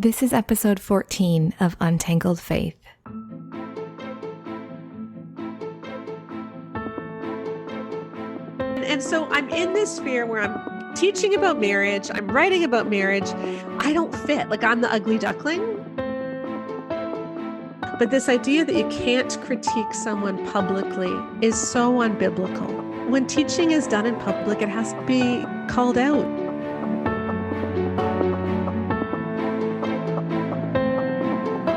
This is episode 14 of Untangled Faith. And so I'm in this sphere where I'm teaching about marriage, I'm writing about marriage. I don't fit, like I'm the ugly duckling. But this idea that you can't critique someone publicly is so unbiblical. When teaching is done in public, it has to be called out.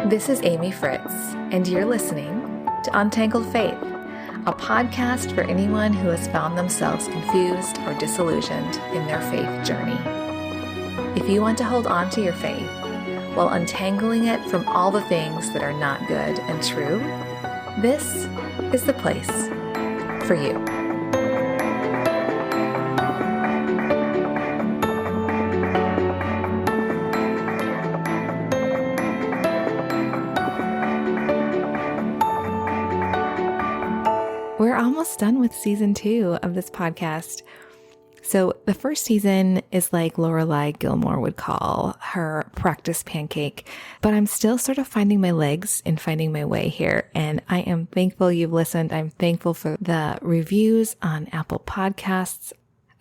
This is Amy Fritz, and you're listening to Untangled Faith, a podcast for anyone who has found themselves confused or disillusioned in their faith journey. If you want to hold on to your faith while untangling it from all the things that are not good and true, this is the place for you. We're almost done with season 2 of this podcast. So the first season is like Lorelai Gilmore would call her practice pancake, but I'm still sort of finding my legs and finding my way here. And I am thankful you've listened. I'm thankful for the reviews on Apple Podcasts.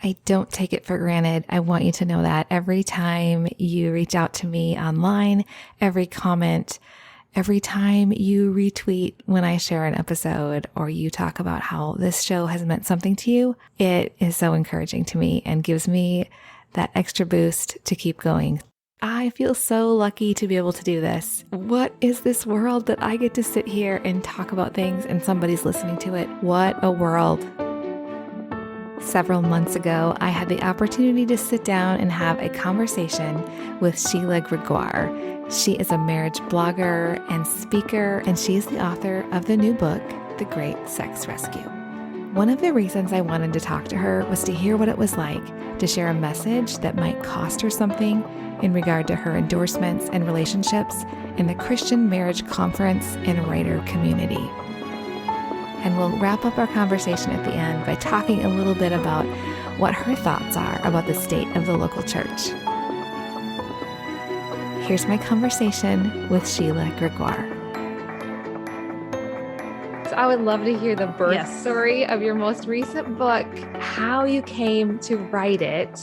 I don't take it for granted. I want you to know that every time you reach out to me online, every comment, every time you retweet when I share an episode or you talk about how this show has meant something to you, it is so encouraging to me and gives me that extra boost to keep going. I feel so lucky to be able to do this. What is this world that I get to sit here and talk about things and somebody's listening to it? What a world. Several months ago, I had the opportunity to sit down and have a conversation with Sheila Gregoire. She is a marriage blogger and speaker, and she is the author of the new book, The Great Sex Rescue. One of the reasons I wanted to talk to her was to hear what it was like to share a message that might cost her something in regard to her endorsements and relationships in the Christian Marriage Conference and writer community. And we'll wrap up our conversation at the end by talking a little bit about what her thoughts are about the state of the local church. Here's my conversation with Sheila Gregoire. So I would love to hear the birth story of your most recent book, how you came to write it,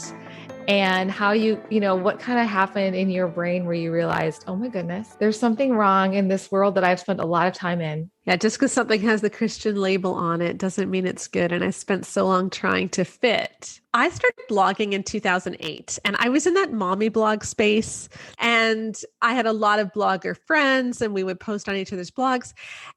and how what kind of happened in your brain where you realized, oh my goodness, there's something wrong in this world that I've spent a lot of time in. Yeah, just because something has the Christian label on it doesn't mean it's good. And I spent so long trying to fit. I started blogging in 2008 and I was in that mommy blog space and I had a lot of blogger friends and we would post on each other's blogs.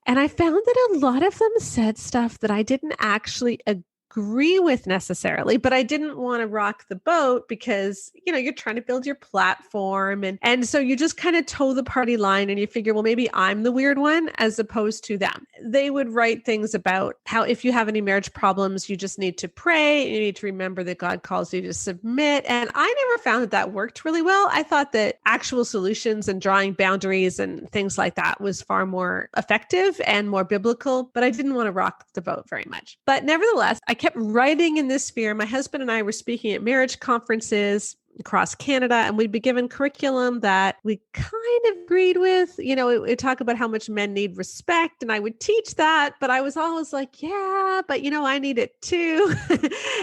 And I found that a lot of them said stuff that I didn't actually agree with necessarily, but I didn't want to rock the boat because, you're trying to build your platform. And so you just kind of toe the party line and you figure, well, maybe I'm the weird one as opposed to them. They would write things about how if you have any marriage problems, you just need to pray. You need to remember that God calls you to submit. And I never found that worked really well. I thought that actual solutions and drawing boundaries and things like that was far more effective and more biblical, but I didn't want to rock the boat very much. But nevertheless, I kept writing in this sphere. My husband and I were speaking at marriage conferences across Canada, and we'd be given curriculum that we kind of agreed with. It talk about how much men need respect, and I would teach that, but I was always like, yeah, but I need it too.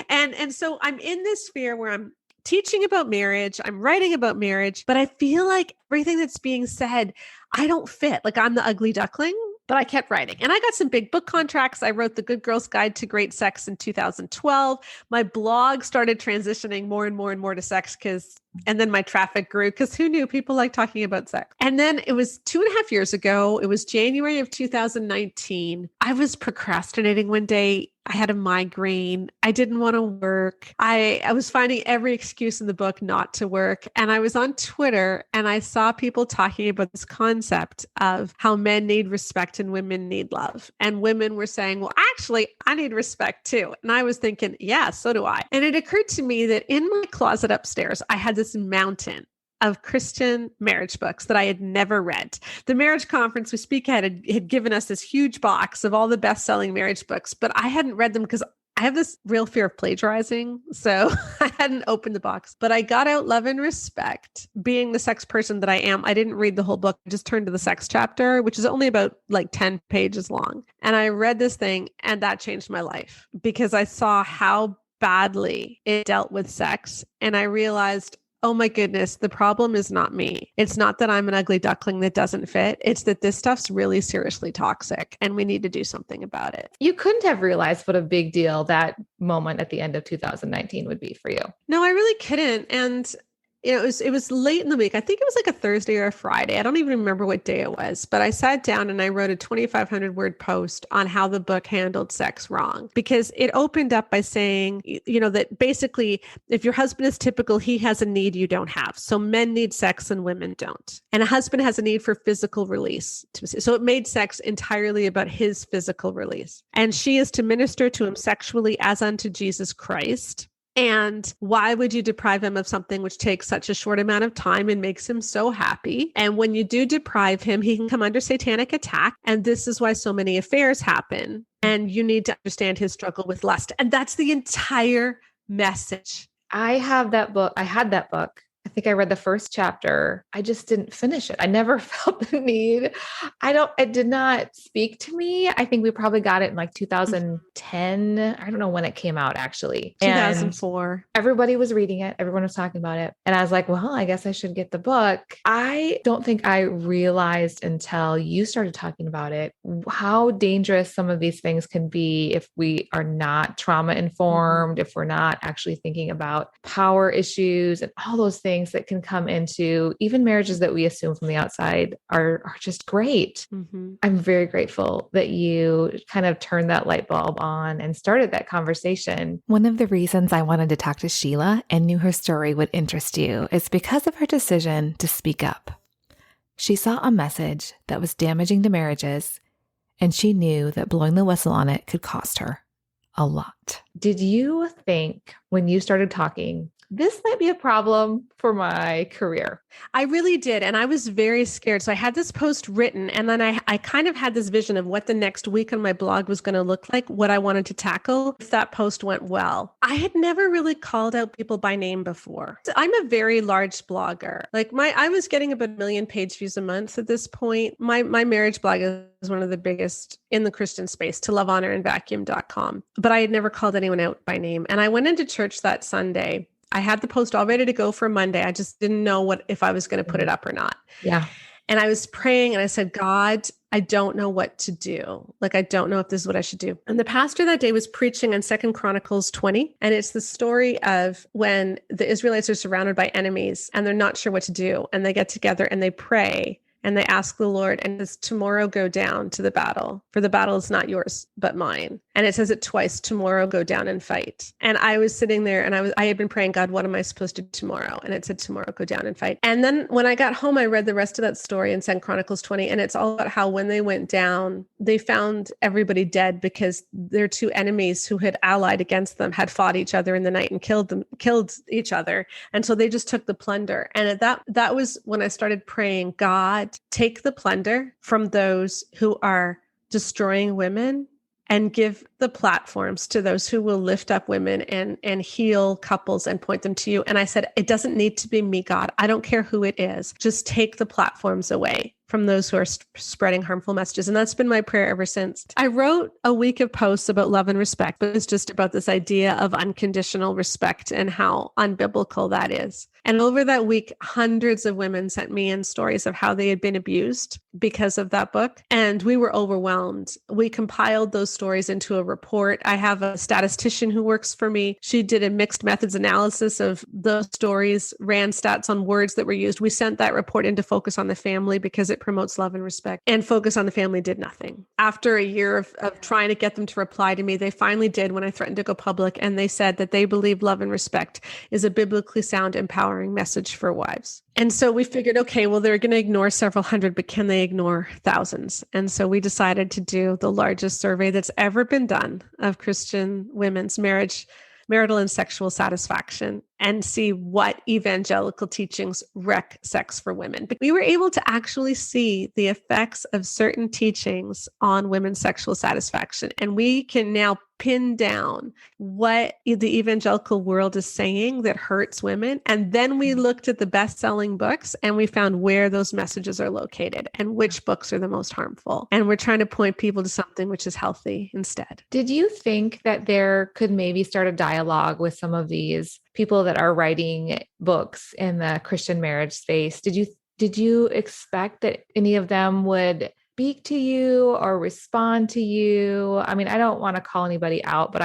and so I'm in this sphere where I'm teaching about marriage, I'm writing about marriage, but I feel like everything that's being said, I don't fit. Like I'm the ugly duckling. But I kept writing and I got some big book contracts. I wrote The Good Girl's Guide to Great Sex in 2012. My blog started transitioning more and more and more to sex and then my traffic grew because who knew people like talking about sex. And then it was 2.5 years ago. It was January of 2019. I was procrastinating one day. I had a migraine. I didn't want to work. I was finding every excuse in the book not to work. And I was on Twitter and I saw people talking about this concept of how men need respect and women need love. And women were saying, well, actually, I need respect too. And I was thinking, yeah, so do I. And it occurred to me that in my closet upstairs, I had this mountain of Christian marriage books that I had never read. The marriage conference we speak at had given us this huge box of all the best-selling marriage books, but I hadn't read them because I have this real fear of plagiarizing. So I hadn't opened the box, but I got out Love and Respect. Being the sex person that I am, I didn't read the whole book. I just turned to the sex chapter, which is only about like 10 pages long. And I read this thing and that changed my life because I saw how badly it dealt with sex. And I realized, oh my goodness, the problem is not me. It's not that I'm an ugly duckling that doesn't fit. It's that this stuff's really seriously toxic and we need to do something about it. You couldn't have realized what a big deal that moment at the end of 2019 would be for you. No, I really couldn't. And it was late in the week. I think it was like a Thursday or a Friday. I don't even remember what day it was, but I sat down and I wrote a 2,500 word post on how the book handled sex wrong, because it opened up by saying, that basically if your husband is typical, he has a need you don't have. So men need sex and women don't. And a husband has a need for physical release. So it made sex entirely about his physical release. And she is to minister to him sexually as unto Jesus Christ. And why would you deprive him of something which takes such a short amount of time and makes him so happy? And when you do deprive him, he can come under satanic attack. And this is why so many affairs happen. And you need to understand his struggle with lust. And that's the entire message. I have that book. I had that book. I think I read the first chapter. I just didn't finish it. I never felt the need. It did not speak to me. I think we probably got it in like 2010. I don't know when it came out actually. 2004. And everybody was reading it. Everyone was talking about it. And I was like, well, I guess I should get the book. I don't think I realized until you started talking about it, how dangerous some of these things can be if we are not trauma informed, if we're not actually thinking about power issues and all those things that can come into even marriages that we assume from the outside are just great. Mm-hmm. I'm very grateful that you kind of turned that light bulb on and started that conversation. One of the reasons I wanted to talk to Sheila and knew her story would interest you is because of her decision to speak up. She saw a message that was damaging to marriages, and she knew that blowing the whistle on it could cost her a lot. Did you think when you started talking, this might be a problem for my career? I really did. And I was very scared. So I had this post written, and then I kind of had this vision of what the next week on my blog was going to look like, what I wanted to tackle if that post went well. I had never really called out people by name before. I'm a very large blogger. I was getting about 1 million page views a month at this point. My marriage blog is one of the biggest in the Christian space, to lovehonorandvacuum.com. But I had never called anyone out by name. And I went into church that Sunday. I had the post all ready to go for Monday. I just didn't know if I was going to put it up or not. Yeah. And I was praying and I said, God, I don't know what to do. I don't know if this is what I should do. And the pastor that day was preaching on 2 Chronicles 20. And it's the story of when the Israelites are surrounded by enemies and they're not sure what to do. And they get together and they pray. And they ask the Lord, and does tomorrow go down to the battle? For the battle is not yours, but mine. And it says it twice, tomorrow go down and fight. And I was sitting there and I had been praying, God, what am I supposed to do tomorrow? And it said, tomorrow go down and fight. And then when I got home, I read the rest of that story in 2 Chronicles 20. And it's all about how when they went down, they found everybody dead because their two enemies who had allied against them had fought each other in the night and killed each other. And so they just took the plunder. And that was when I started praying, God, take the plunder from those who are destroying women and give the platforms to those who will lift up women and heal couples and point them to you. And I said, it doesn't need to be me, God. I don't care who it is. Just take the platforms away from those who are spreading harmful messages. And that's been my prayer ever since. I wrote a week of posts about love and respect, but it's just about this idea of unconditional respect and how unbiblical that is. And over that week, hundreds of women sent me in stories of how they had been abused because of that book. And we were overwhelmed. We compiled those stories into a report. I have a statistician who works for me. She did a mixed methods analysis of those stories, ran stats on words that were used. We sent that report into Focus on the Family because it promotes love and respect. And Focus on the Family did nothing. After a year of trying to get them to reply to me, they finally did when I threatened to go public. And they said that they believe love and respect is a biblically sound, empowering message for wives. And so we figured, okay, well, they're going to ignore several hundred, but can they ignore thousands? And so we decided to do the largest survey that's ever been done of Christian women's marital and sexual satisfaction. and see what evangelical teachings wreck sex for women. But we were able to actually see the effects of certain teachings on women's sexual satisfaction. And we can now pin down what the evangelical world is saying that hurts women. And then we looked at the best-selling books and we found where those messages are located and which books are the most harmful. And we're trying to point people to something which is healthy instead. Did you think that there could maybe start a dialogue with some of these people that are writing books in the Christian marriage space? Did you expect that any of them would speak to you or respond to you? I mean, I don't want to call anybody out, but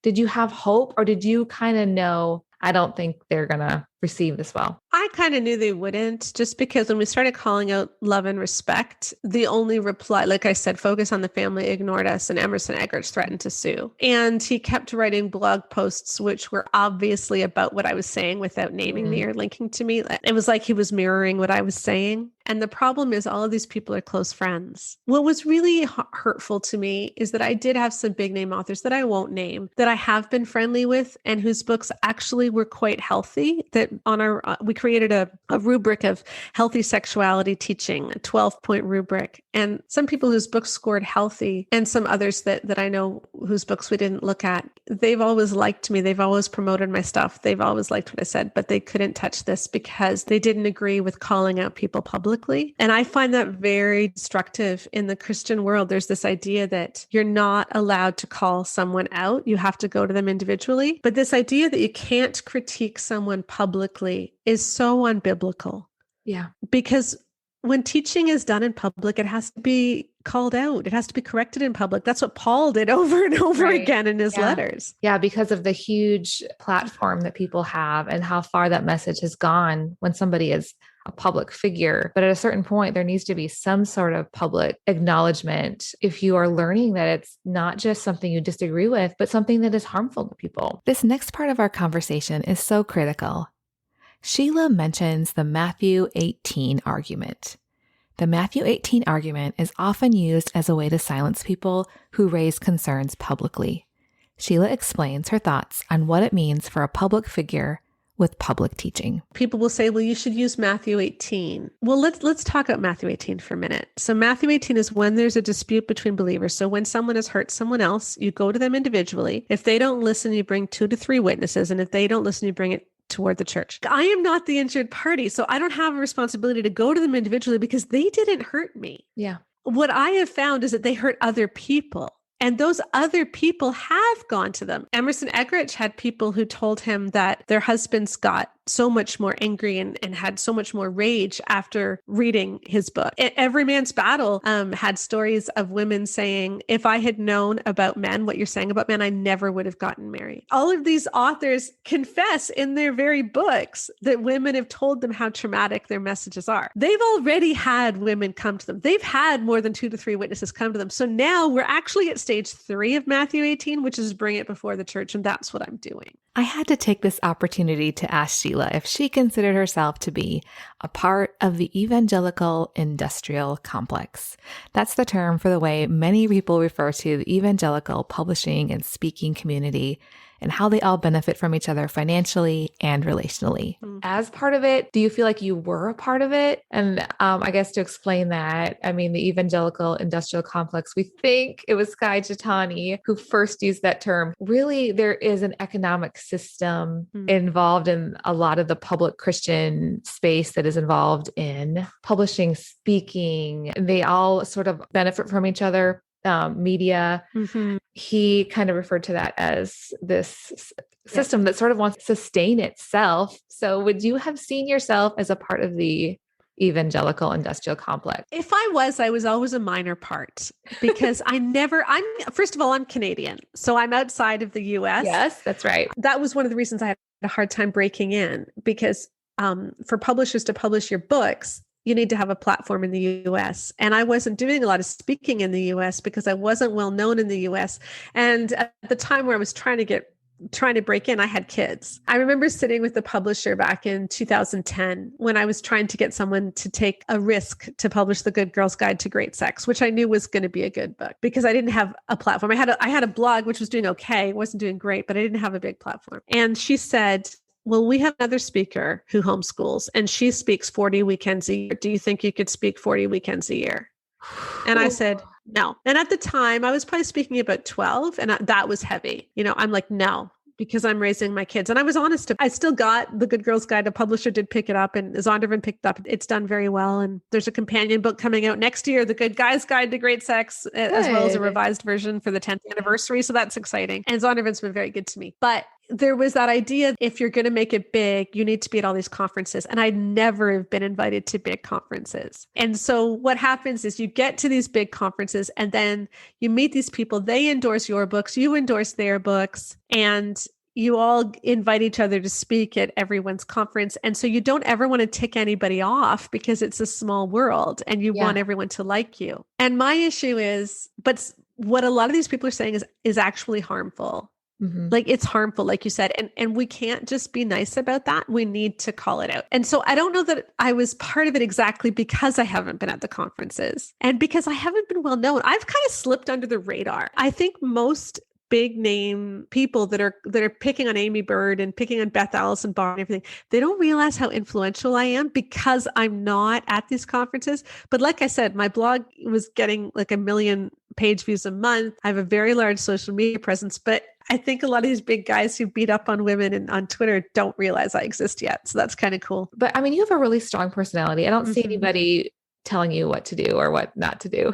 did you have hope, or did you kind of know, I don't think they're going to receive this well? I kind of knew they wouldn't, just because when we started calling out love and respect, the only reply, like I said, focus on the family, ignored us, and Emerson Eggers threatened to sue. And he kept writing blog posts, which were obviously about what I was saying without naming me or linking to me. It was like he was mirroring what I was saying. And the problem is all of these people are close friends. What was really hurtful to me is that I did have some big name authors that I won't name that I have been friendly with and whose books actually were quite healthy. That on our, we created a rubric of healthy sexuality teaching, a 12-point rubric. And some people whose books scored healthy and some others that I know whose books we didn't look at, they've always liked me. They've always promoted my stuff. They've always liked what I said, but they couldn't touch this because they didn't agree with calling out people publicly. And I find that very destructive in the Christian world. There's this idea that you're not allowed to call someone out. You have to go to them individually. But this idea that you can't critique someone publicly is so unbiblical. Yeah. Because when teaching is done in public, it has to be called out. It has to be corrected in public. That's what Paul did over and over again in his letters. Yeah, because of the huge platform that people have and how far that message has gone when somebody is a public figure. But at a certain point, there needs to be some sort of public acknowledgement if you are learning that it's not just something you disagree with, but something that is harmful to people. This next part of our conversation is so critical. Sheila mentions the Matthew 18 argument. The Matthew 18 argument is often used as a way to silence people who raise concerns publicly. Sheila explains her thoughts on what it means for a public figure with public teaching. People will say, well, you should use Matthew 18. Well, let's talk about Matthew 18 for a minute. So Matthew 18 is when there's a dispute between believers. So when someone has hurt someone else, you go to them individually. If they don't listen, you bring 2 to 3 witnesses. And if they don't listen, you bring it toward the church. I am not the injured party, so I don't have a responsibility to go to them individually because they didn't hurt me. Yeah. What I have found is that they hurt other people. And those other people have gone to them. Emerson Eggers had people who told him that their husbands got so much more angry and had so much more rage after reading his book. Every Man's Battle had stories of women saying, if I had known about men, what you're saying about men, I never would have gotten married. All of these authors confess in their very books that women have told them how traumatic their messages are. They've already had women come to them. They've had more than 2 to 3 witnesses come to them. So now we're actually at stage 3 of Matthew 18, which is bring it before the church. And that's what I'm doing. I had to take this opportunity to ask Sheila if she considered herself to be a part of the evangelical industrial complex. That's the term for the way many people refer to the evangelical publishing and speaking community and how they all benefit from each other financially and relationally. As part of it, do you feel like you were a part of it? And I guess to explain that, I mean, the evangelical industrial complex, we think it was Skye Jitani who first used that term. Really, there is an economic system involved in a lot of the public Christian space that is involved in publishing, speaking. They all sort of benefit from each other. Media. He kind of referred to that as this system that sort of wants to sustain itself. So would you have seen yourself as a part of the evangelical industrial complex? If I was always a minor part because first of all, I'm Canadian. So I'm outside of the US. Yes, that's right. That was one of the reasons I had a hard time breaking in because for publishers to publish your books, you need to have a platform in the US. And I wasn't doing a lot of speaking in the US because I wasn't well known in the US. And at the time where I was trying to break in, I had kids. I remember sitting with the publisher back in 2010 when I was trying to get someone to take a risk to publish The Good Girl's Guide to Great Sex, which I knew was going to be a good book because I didn't have a platform. I had a blog, which was doing okay. It wasn't doing great, but I didn't have a big platform. And she said, well, we have another speaker who homeschools and she speaks 40 weekends a year. Do you think you could speak 40 weekends a year? And I said, no. And at the time I was probably speaking about 12 and that was heavy. I'm like, no, because I'm raising my kids. And I was honest. I still got The Good Girl's Guide. A publisher did pick it up and Zondervan picked it up. It's done very well. And there's a companion book coming out next year, The Good Guy's Guide to Great Sex, as well as a revised version for the 10th anniversary. So that's exciting. And Zondervan's been very good to me. But there was that idea, if you're going to make it big, you need to be at all these conferences. And I'd never have been invited to big conferences. And so what happens is you get to these big conferences and then you meet these people, they endorse your books, you endorse their books, and you all invite each other to speak at everyone's conference. And so you don't ever want to tick anybody off because it's a small world and you want everyone to like you. And my issue is, but what a lot of these people are saying is actually harmful. Mm-hmm. Like it's harmful, like you said, and we can't just be nice about that. We need to call it out. And so I don't know that I was part of it exactly because I haven't been at the conferences and because I haven't been well known. I've kind of slipped under the radar. I think most big name people that are picking on Amy Bird and picking on Beth Allison Barr and everything, they don't realize how influential I am because I'm not at these conferences. But like I said, my blog was getting like 1 million page views a month. I have a very large social media presence, but I think a lot of these big guys who beat up on women and on Twitter don't realize I exist yet. So that's kind of cool. But I mean, you have a really strong personality. I don't see anybody telling you what to do or what not to do.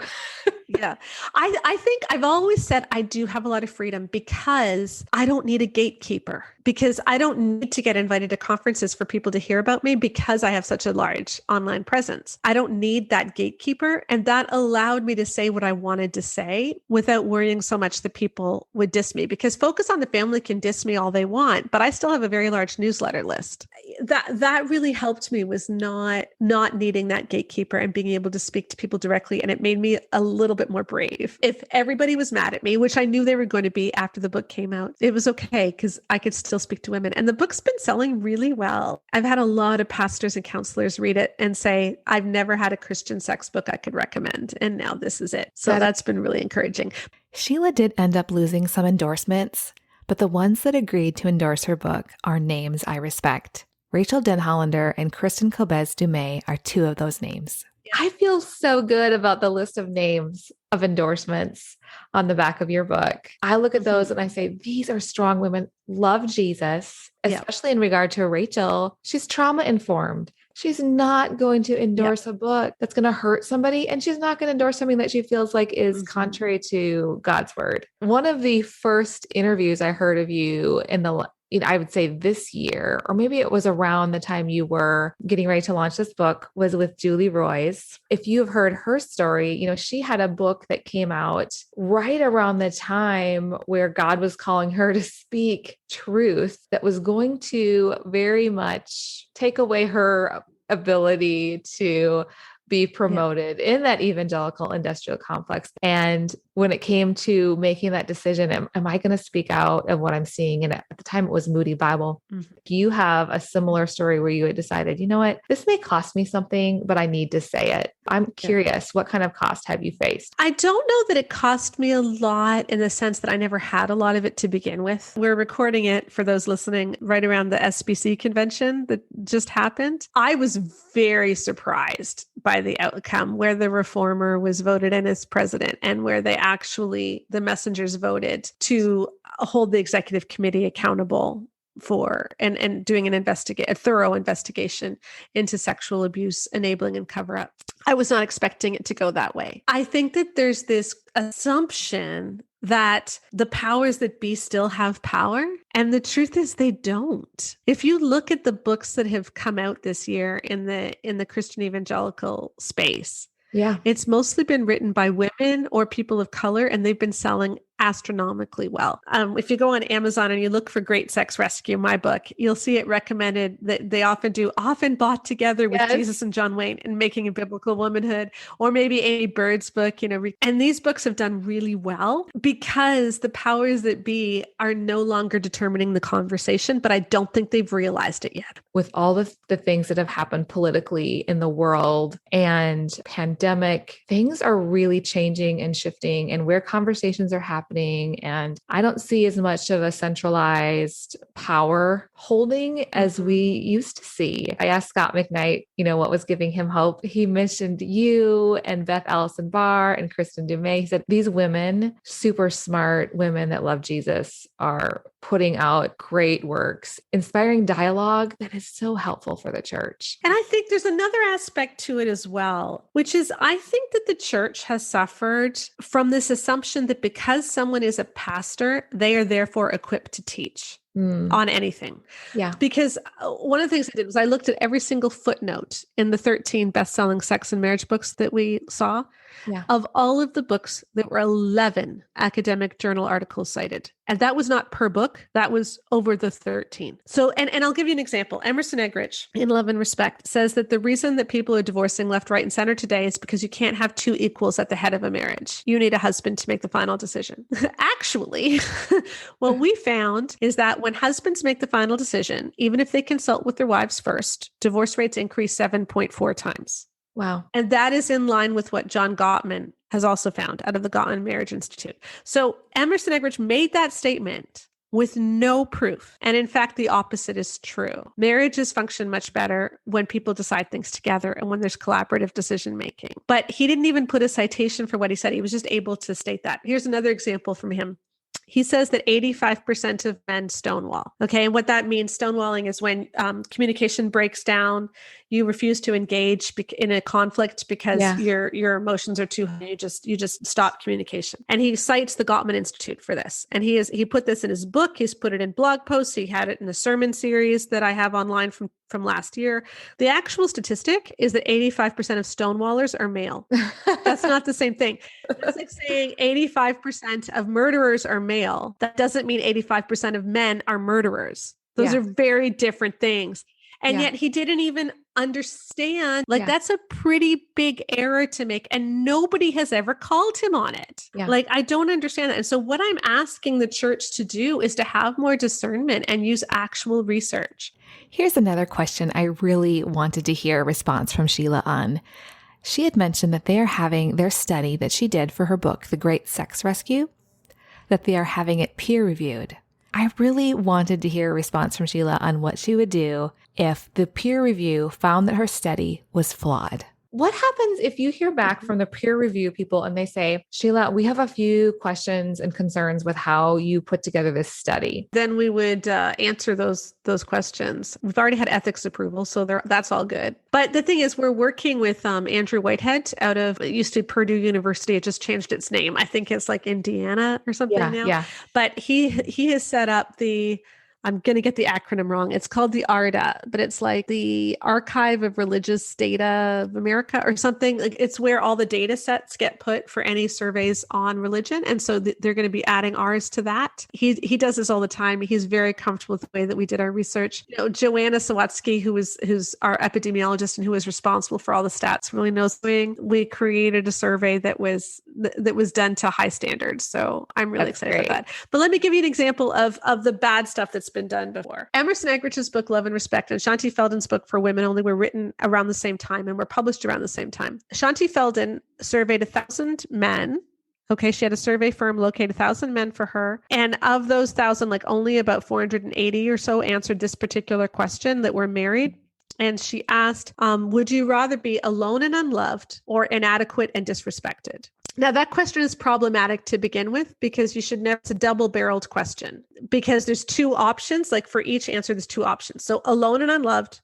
Yeah. I think I've always said I do have a lot of freedom because I don't need a gatekeeper, because I don't need to get invited to conferences for people to hear about me because I have such a large online presence. I don't need that gatekeeper. And that allowed me to say what I wanted to say without worrying so much that people would diss me, because Focus on the Family can diss me all they want, but I still have a very large newsletter list. That really helped me, was not needing that gatekeeper and being able to speak to people directly. And it made me a little bit more brave. If everybody was mad at me, which I knew they were going to be after the book came out, it was okay because I could still speak to women. And the book's been selling really well. I've had a lot of pastors and counselors read it and say, I've never had a Christian sex book I could recommend. And now this is it. So that's been really encouraging. Sheila did end up losing some endorsements, but the ones that agreed to endorse her book are names I respect. Rachel Denhollander and Kristen Kobes-Dumais are two of those names. I feel so good about the list of names of endorsements on the back of your book. I look at those and I say, these are strong women, love Jesus, especially in regard to Rachel. She's trauma informed. She's not going to endorse a book that's going to hurt somebody. And she's not going to endorse something that she feels like is contrary to God's word. One of the first interviews I heard of you I would say this year, or maybe it was around the time you were getting ready to launch this book, was with Julie Royce. If you've heard her story, she had a book that came out right around the time where God was calling her to speak truth that was going to very much take away her ability to be promoted in that evangelical industrial complex. And when it came to making that decision, am I going to speak out of what I'm seeing? And at the time it was Moody Bible. You have a similar story where you had decided, you know what, this may cost me something, but I need to say it. I'm curious, what kind of cost have you faced? I don't know that it cost me a lot in the sense that I never had a lot of it to begin with. We're recording it, for those listening, right around the SBC convention that just happened. I was very surprised by the outcome, where the reformer was voted in as president and where the messengers voted to hold the executive committee accountable for and doing a thorough investigation into sexual abuse, enabling, and cover up. I was not expecting it to go that way. I think that there's this assumption that the powers that be still have power. And the truth is they don't. If you look at the books that have come out this year in the Christian evangelical space, it's mostly been written by women or people of color, and they've been selling astronomically well. If you go on Amazon and you look for Great Sex Rescue, my book, you'll see it recommended that they often bought together with Jesus and John Wayne and Making a Biblical Womanhood, or maybe Amy Bird's book, and these books have done really well because the powers that be are no longer determining the conversation, but I don't think they've realized it yet. With all the things that have happened politically in the world and pandemic, things are really changing and shifting, and where conversations are happening happening. And I don't see as much of a centralized power holding as we used to see. I asked Scott McKnight, what was giving him hope. He mentioned you and Beth Allison Barr and Kristen Dumais. He said, these women, super smart women that love Jesus, are putting out great works, inspiring dialogue that is so helpful for the church. And I think there's another aspect to it as well, which is I think that the church has suffered from this assumption that because someone is a pastor, they are therefore equipped to teach on anything. Yeah. Because one of the things I did was I looked at every single footnote in the 13 best-selling sex and marriage books that we saw. Yeah. Of all of the books, there were 11 academic journal articles cited. And that was not per book. That was over the 13. So, and I'll give you an example. Emerson Eggerichs, in Love and Respect, says that the reason that people are divorcing left, right, and center today is because you can't have two equals at the head of a marriage. You need a husband to make the final decision. Actually, what we found is that when husbands make the final decision, even if they consult with their wives first, divorce rates increase 7.4 times. Wow. And that is in line with what John Gottman has also found out of the Gottman Marriage Institute. So Emerson Eggerichs made that statement with no proof. And in fact, the opposite is true. Marriages function much better when people decide things together and when there's collaborative decision making. But he didn't even put a citation for what he said. He was just able to state that. Here's another example from him. He says that 85% of men stonewall. Okay. And what that means, stonewalling is when communication breaks down, you refuse to engage in a conflict because your emotions are too high. You just stop communication. And he cites the Gottman Institute for this. And he put this in his book. He's put it in blog posts. He had it in a sermon series that I have online from last year. The actual statistic is that 85% of stonewallers are male. That's not the same thing. It's like saying 85% of murderers are male. That doesn't mean 85% of men are murderers. Those are very different things. And yet he didn't even understand, that's a pretty big error to make. And nobody has ever called him on it. Yeah. I don't understand that. And so what I'm asking the church to do is to have more discernment and use actual research. Here's another question I really wanted to hear a response from Sheila on. She had mentioned that they are having their study that she did for her book, The Great Sex Rescue, that they are having it peer reviewed. I really wanted to hear a response from Sheila on what she would do if the peer review found that her study was flawed. What happens if you hear back from the peer review people and they say, Sheila, we have a few questions and concerns with how you put together this study? Then we would answer those questions. We've already had ethics approval, so that's all good. But the thing is, we're working with Andrew Whitehead it used to be Purdue University. It just changed its name. I think it's like Indiana or something now. Yeah. But he has set up I'm going to get the acronym wrong. It's called the ARDA, but it's like the Archive of Religious Data of America or something. Like it's where all the data sets get put for any surveys on religion. And so they're going to be adding ours to that. He does this all the time. He's very comfortable with the way that we did our research. Joanna Sawatsky, who's our epidemiologist and who is responsible for all the stats, really knows we created a survey that was done to high standards. So I'm really excited about that. But let me give you an example of the bad stuff that's been done before. Emerson Eggerichs' book, Love and Respect, and Shanti Feldon's book, For Women Only, were written around the same time and were published around the same time. Shanti Feldon surveyed 1,000 men. Okay, she had a survey firm locate 1,000 men for her. And of those 1,000, only about 480 or so answered this particular question that were married. And she asked, would you rather be alone and unloved or inadequate and disrespected? Now, that question is problematic to begin with because you should know it's a double-barreled question because there's two options. For each answer, there's two options. So alone and unloved,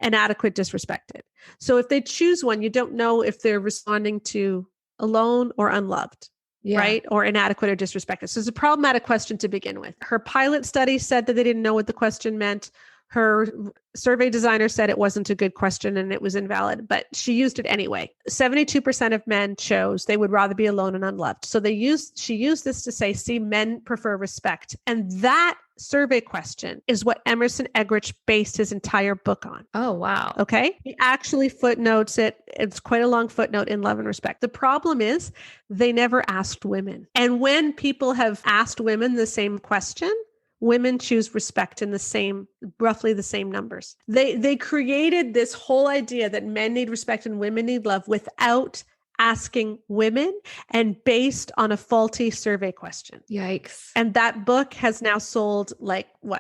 inadequate, disrespected. So if they choose one, you don't know if they're responding to alone or unloved. Right? Or inadequate or disrespected. So it's a problematic question to begin with. Her pilot study said that they didn't know what the question meant. Her survey designer said it wasn't a good question and it was invalid, but she used it anyway. 72% of men chose they would rather be alone and unloved. So she used this to say, see, men prefer respect. And that survey question is what Emerson Eggerichs based his entire book on. Oh, wow. Okay. He actually footnotes it. It's quite a long footnote in Love and Respect. The problem is they never asked women. And when people have asked women the same question, women choose respect in roughly the same numbers. They created this whole idea that men need respect and women need love without asking women and based on a faulty survey question. Yikes. And that book has now sold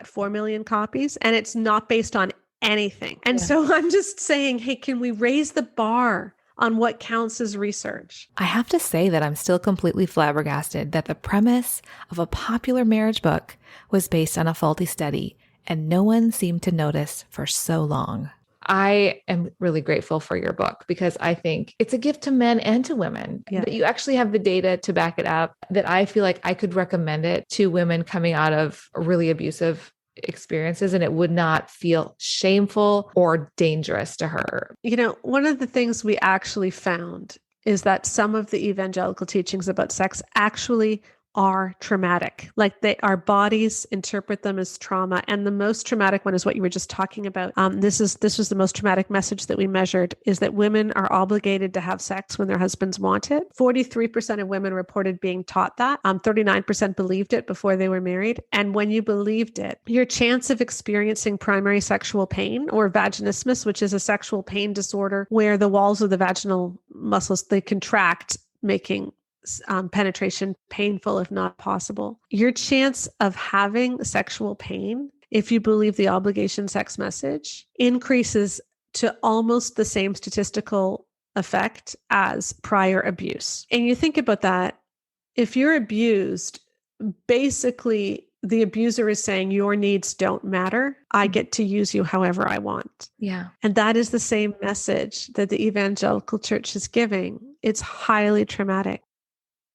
4 million copies, and it's not based on anything. And so I'm just saying, hey, can we raise the bar on what counts as research? I have to say that I'm still completely flabbergasted that the premise of a popular marriage book was based on a faulty study, and no one seemed to notice for so long. I am really grateful for your book because I think it's a gift to men and to women that you actually have the data to back it up, that I feel like I could recommend it to women coming out of really abusive experiences and it would not feel shameful or dangerous to her. One of the things we actually found is that some of the evangelical teachings about sex actually are traumatic. Our bodies interpret them as trauma. And the most traumatic one is what you were just talking about. This was the most traumatic message that we measured, is that women are obligated to have sex when their husbands want it. 43% of women reported being taught that. 39% believed it before they were married. And when you believed it, your chance of experiencing primary sexual pain, or vaginismus, which is a sexual pain disorder where the walls of the vaginal muscles, they contract, making penetration painful, if not possible. Your chance of having sexual pain, if you believe the obligation sex message, increases to almost the same statistical effect as prior abuse. And you think about that, if you're abused, basically the abuser is saying your needs don't matter. I get to use you however I want. Yeah. And that is the same message that the evangelical church is giving. It's highly traumatic.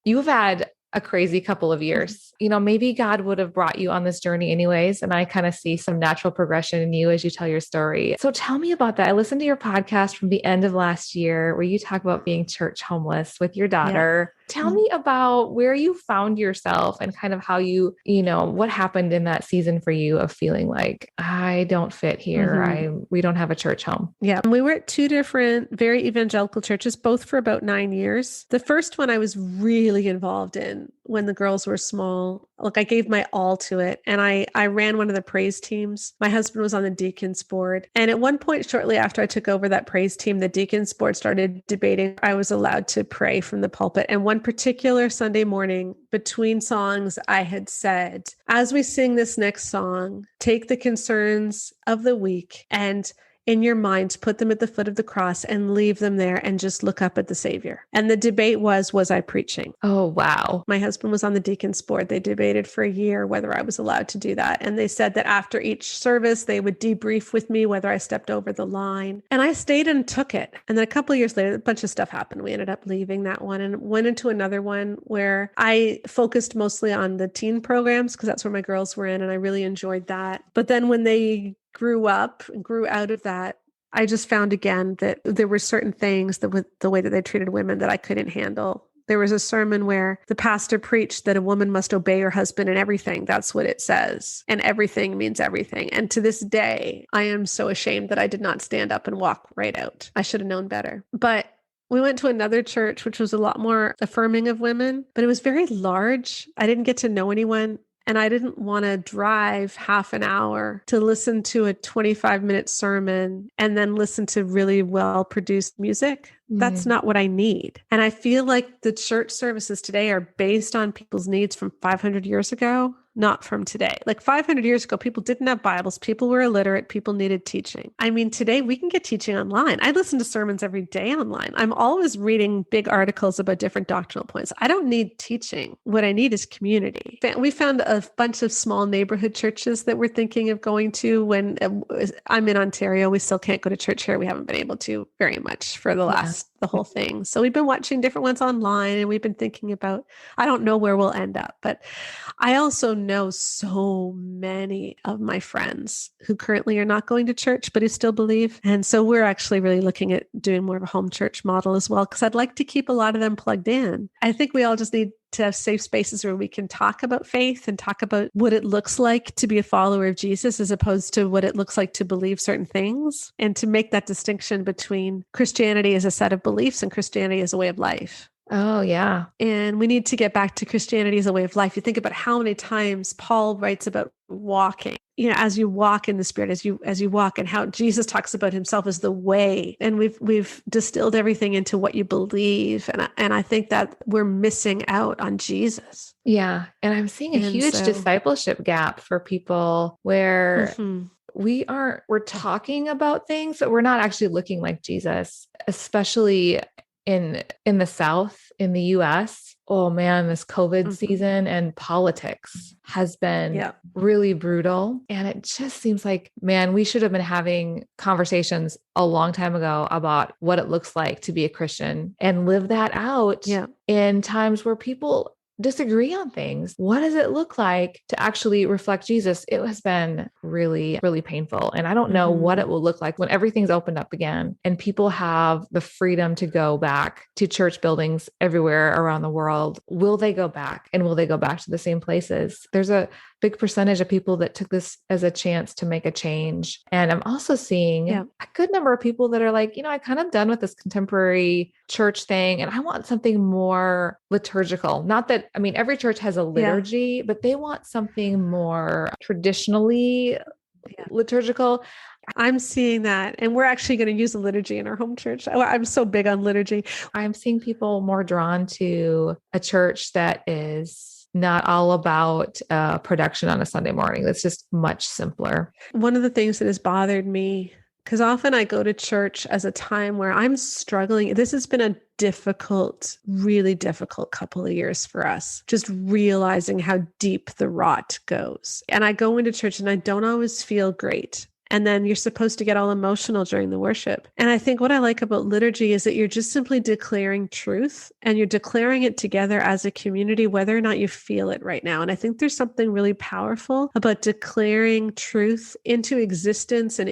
You've had a crazy couple of years. Maybe God would have brought you on this journey anyways. And I kind of see some natural progression in you as you tell your story. So tell me about that. I listened to your podcast from the end of last year where you talk about being church homeless with your daughter. Tell me about where you found yourself and kind of how what happened in that season for you of feeling like, I don't fit here. We don't have a church home. Yeah. And we were at two different, very evangelical churches, both for about 9 years. The first one I was really involved in when the girls were small. I gave my all to it. And I ran one of the praise teams. My husband was on the deacons board. And at one point, shortly after I took over that praise team, the deacons board started debating I was allowed to pray from the pulpit. And one particular Sunday morning, between songs, I had said, as we sing this next song, take the concerns of the week and in your mind, put them at the foot of the cross and leave them there and just look up at the Savior. And the debate was I preaching? Oh, wow. My husband was on the deacon's board. They debated for a year whether I was allowed to do that. And they said that after each service, they would debrief with me whether I stepped over the line. And I stayed and took it. And then a couple of years later, a bunch of stuff happened. We ended up leaving that one and went into another one where I focused mostly on the teen programs because that's where my girls were in. And I really enjoyed that. But then when they grew up and grew out of that, I just found again that there were certain things that with the way that they treated women that I couldn't handle. There was a sermon where the pastor preached that a woman must obey her husband in everything. That's what it says. And everything means everything. And to this day, I am so ashamed that I did not stand up and walk right out. I should have known better. But we went to another church, which was a lot more affirming of women, but it was very large. I didn't get to know anyone. And I didn't want to drive half an hour to listen to a 25-minute sermon and then listen to really well-produced music. That's not what I need. And I feel like the church services today are based on people's needs from 500 years ago, not from today. 500 years ago, people didn't have Bibles. People were illiterate. People needed teaching. I mean, today we can get teaching online. I listen to sermons every day online. I'm always reading big articles about different doctrinal points. I don't need teaching. What I need is community. We found a bunch of small neighborhood churches that we're thinking of going to when I'm in Ontario. We still can't go to church here. We haven't been able to very much for the whole thing. So we've been watching different ones online and we've been thinking about, I don't know where we'll end up, but I also know so many of my friends who currently are not going to church, but who still believe. And so we're actually really looking at doing more of a home church model as well, because I'd like to keep a lot of them plugged in. I think we all just need to have safe spaces where we can talk about faith and talk about what it looks like to be a follower of Jesus as opposed to what it looks like to believe certain things, and to make that distinction between Christianity as a set of beliefs and Christianity as a way of life. Oh, yeah. And we need to get back to Christianity as a way of life. You think about how many times Paul writes about walking, as you walk in the Spirit, as you walk, and how Jesus talks about himself as the way. And we've distilled everything into what you believe. And I think that we're missing out on Jesus. Yeah. And I'm seeing a And huge so, discipleship gap for people where mhm, we're talking about things, but we're not actually looking like Jesus, especially in the South, in the US. Oh man, this COVID mhm, season and politics has been yeah, really brutal. And it just seems like, man, we should have been having conversations a long time ago about what it looks like to be a Christian and live that out yeah, in times where people disagree on things. What does it look like to actually reflect Jesus? It has been really, really painful. And I don't know what it mhm, will look like when everything's opened up again and people have the freedom to go back to church buildings everywhere around the world. Will they go back? And will they go back to the same places? There's a big percentage of people that took this as a chance to make a change. And I'm also seeing yeah, a good number of people that are like, I kind of done with this contemporary church thing and I want something more liturgical. Not that, I mean, every church has a yeah, liturgy, but they want something more traditionally yeah. liturgical. I'm seeing that. And we're actually going to use a liturgy in our home church. I'm so big on liturgy. I'm seeing people more drawn to a church that is not all about production on a Sunday morning. That's just much simpler. One of the things that has bothered me, because often I go to church as a time where I'm struggling. This has been a difficult, really difficult couple of years for us, just realizing how deep the rot goes. And I go into church and I don't always feel great. And then you're supposed to get all emotional during the worship. And I think what I like about liturgy is that you're just simply declaring truth and you're declaring it together as a community, whether or not you feel it right now. And I think there's something really powerful about declaring truth into existence and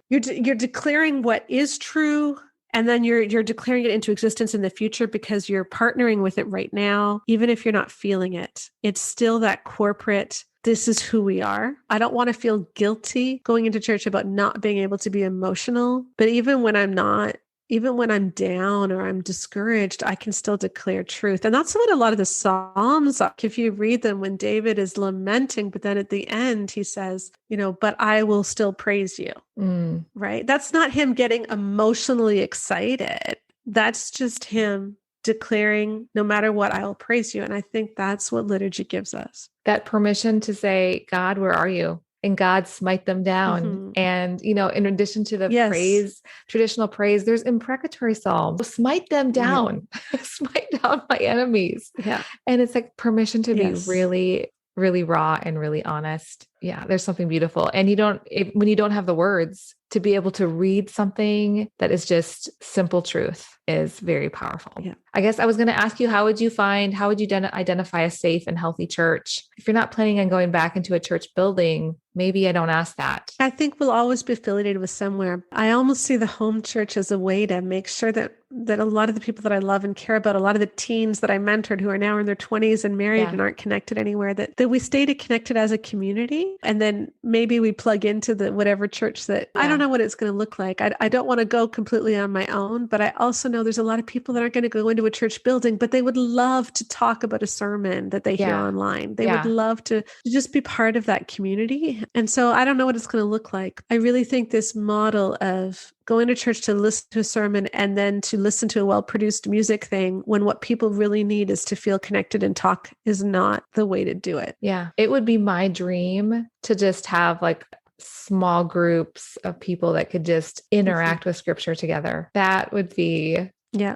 you're declaring what is true. And then you're declaring it into existence in the future because you're partnering with it right now, even if you're not feeling it. It's still that corporate, this is who we are. I don't want to feel guilty going into church about not being able to be emotional. But even when I'm not, even when I'm down or I'm discouraged, I can still declare truth. And that's what a lot of the Psalms are. If you read them when David is lamenting, but then at the end he says, but I will still praise you. Mm. Right? That's not him getting emotionally excited. That's just him declaring, no matter what, I will praise you. And I think that's what liturgy gives us. That permission to say, God, where are you? And God smite them down. Mm-hmm. And, in addition to the Yes. traditional praise, there's imprecatory psalms. Smite them Yeah. down, smite down my enemies. Yeah. And it's like permission to be Yes. really, really raw and really honest. Yeah, there's something beautiful. And when you don't have the words, to be able to read something that is just simple truth is very powerful. Yeah. I guess I was going to ask you, how would you identify a safe and healthy church? If you're not planning on going back into a church building, maybe I don't ask that. I think we'll always be affiliated with somewhere. I almost see the home church as a way to make sure that a lot of the people that I love and care about, a lot of the teens that I mentored who are now in their 20s and married and aren't connected anywhere, that we stay connected as a community. And then maybe we plug into the whatever church that I don't know what it's going to look like. I don't want to go completely on my own, but I also know there's a lot of people that aren't going to go into a church building, but they would love to talk about a sermon that they hear online. They would love to just be part of that community. And so I don't know what it's going to look like. I really think this model of going to church to listen to a sermon and then to listen to a well-produced music thing when what people really need is to feel connected and talk is not the way to do it. Yeah. It would be my dream to just have like small groups of people that could just interact with scripture together. That would be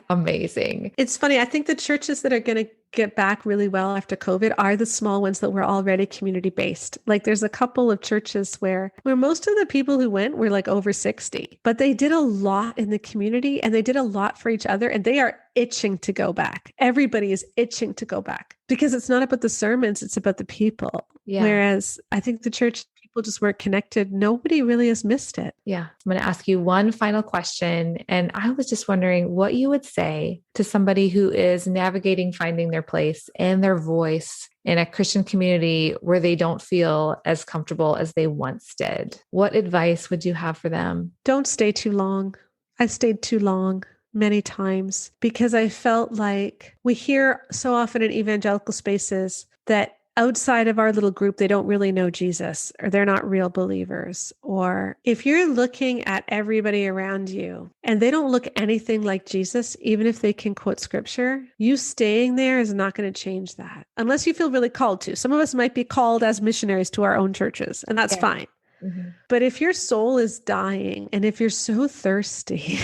amazing. It's funny. I think the churches that are going to get back really well after COVID are the small ones that were already community based. Like there's a couple of churches where most of the people who went were like over 60, but they did a lot in the community and they did a lot for each other and they are itching to go back. Everybody is itching to go back because it's not about the sermons, it's about the people. Yeah. Whereas I think the church people just weren't connected. Nobody really has missed it. Yeah. I'm going to ask you one final question. And I was just wondering what you would say to somebody who is navigating finding their place and their voice in a Christian community where they don't feel as comfortable as they once did. What advice would you have for them? Don't stay too long. I stayed too long. many times because I felt like we hear so often in evangelical spaces that outside of our little group, they don't really know Jesus or they're not real believers. Or if you're looking at everybody around you and they don't look anything like Jesus, even if they can quote scripture, you staying there is not going to change that unless you feel really called to. Some of us might be called as missionaries to our own churches, and that's fine. Mm-hmm. But if your soul is dying and if you're so thirsty,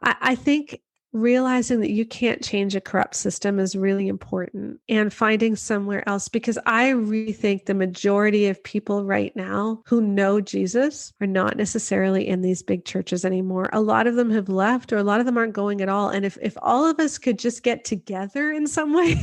I think realizing that you can't change a corrupt system is really important, and finding somewhere else, because I really think the majority of people right now who know Jesus are not necessarily in these big churches anymore. A lot of them have left, or a lot of them aren't going at all. And if all of us could just get together in some way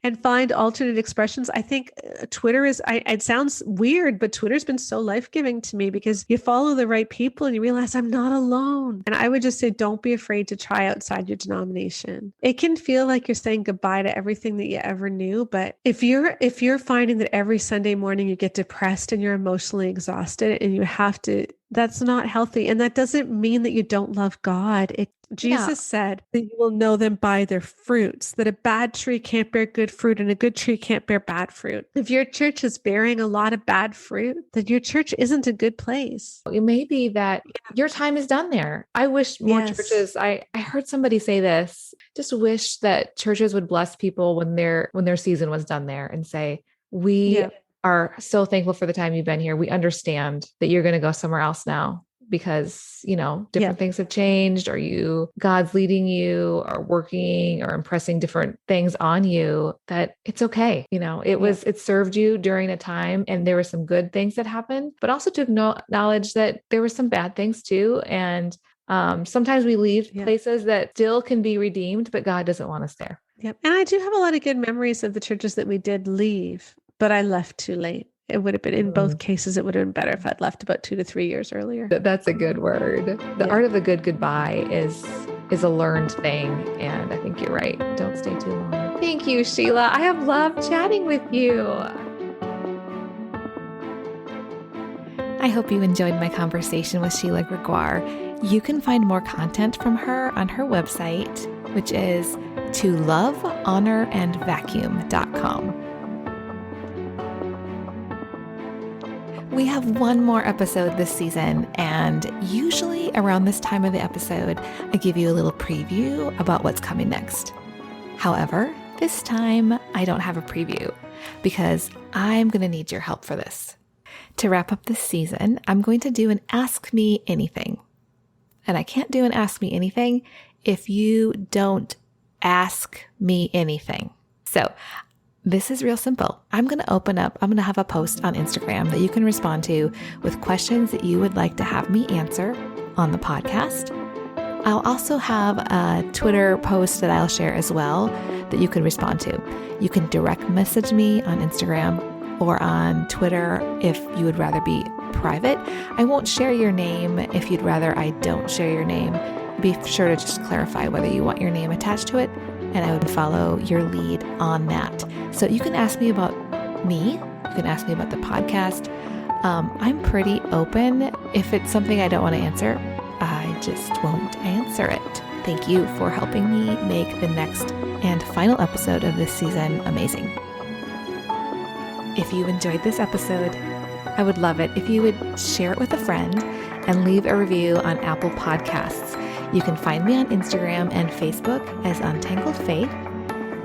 and find alternate expressions, I think Twitter is, it sounds weird, but Twitter's been so life-giving to me because you follow the right people and you realize I'm not alone. And I would just say, don't be afraid to try outside your denomination. It can feel like you're saying goodbye to everything that you ever knew, but if you're finding that every Sunday morning you get depressed and you're emotionally exhausted and you have to, that's not healthy. And that doesn't mean that you don't love God. Jesus said that you will know them by their fruits, that a bad tree can't bear good fruit and a good tree can't bear bad fruit. If your church is bearing a lot of bad fruit, then your church isn't a good place. It may be that your time is done there. I wish more churches, I heard somebody say this, just wish that churches would bless people when their season was done there and say, we are so thankful for the time you've been here. We understand that you're going to go somewhere else now because, different things have changed, or God's leading you or working or impressing different things on you, that it's okay. It served you during a time and there were some good things that happened, but also to acknowledge that there were some bad things too. And sometimes we leave places that still can be redeemed, but God doesn't want us there. Yep. And I do have a lot of good memories of the churches that we did leave, but I left too late. It would have been, in both cases, it would have been better if I'd left about 2 to 3 years earlier. That's a good word. The art of the good goodbye is a learned thing. And I think you're right. Don't stay too long. Thank you, Sheila. I have loved chatting with you. I hope you enjoyed my conversation with Sheila Gregoire. You can find more content from her on her website, which is tolovehonorandvacuum.com. We have one more episode this season, and usually around this time of the episode, I give you a little preview about what's coming next. However, this time I don't have a preview because I'm going to need your help for this. To wrap up this season, I'm going to do an Ask Me Anything. And I can't do an Ask Me Anything if you don't ask me anything. So this is real simple. I'm going to have a post on Instagram that you can respond to with questions that you would like to have me answer on the podcast. I'll also have a Twitter post that I'll share as well that you can respond to. You can direct message me on Instagram or on Twitter if you would rather be private. I won't share your name if you'd rather I don't share your name. Be sure to just clarify whether you want your name attached to it, and I would follow your lead on that. So you can ask me about me. You can ask me about the podcast. I'm pretty open. If it's something I don't want to answer, I just won't answer it. Thank you for helping me make the next and final episode of this season amazing. If you enjoyed this episode, I would love it if you would share it with a friend and leave a review on Apple Podcasts. You can find me on Instagram and Facebook as Untangled Faith.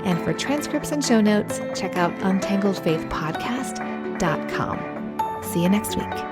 And for transcripts and show notes, check out untangledfaithpodcast.com. See you next week.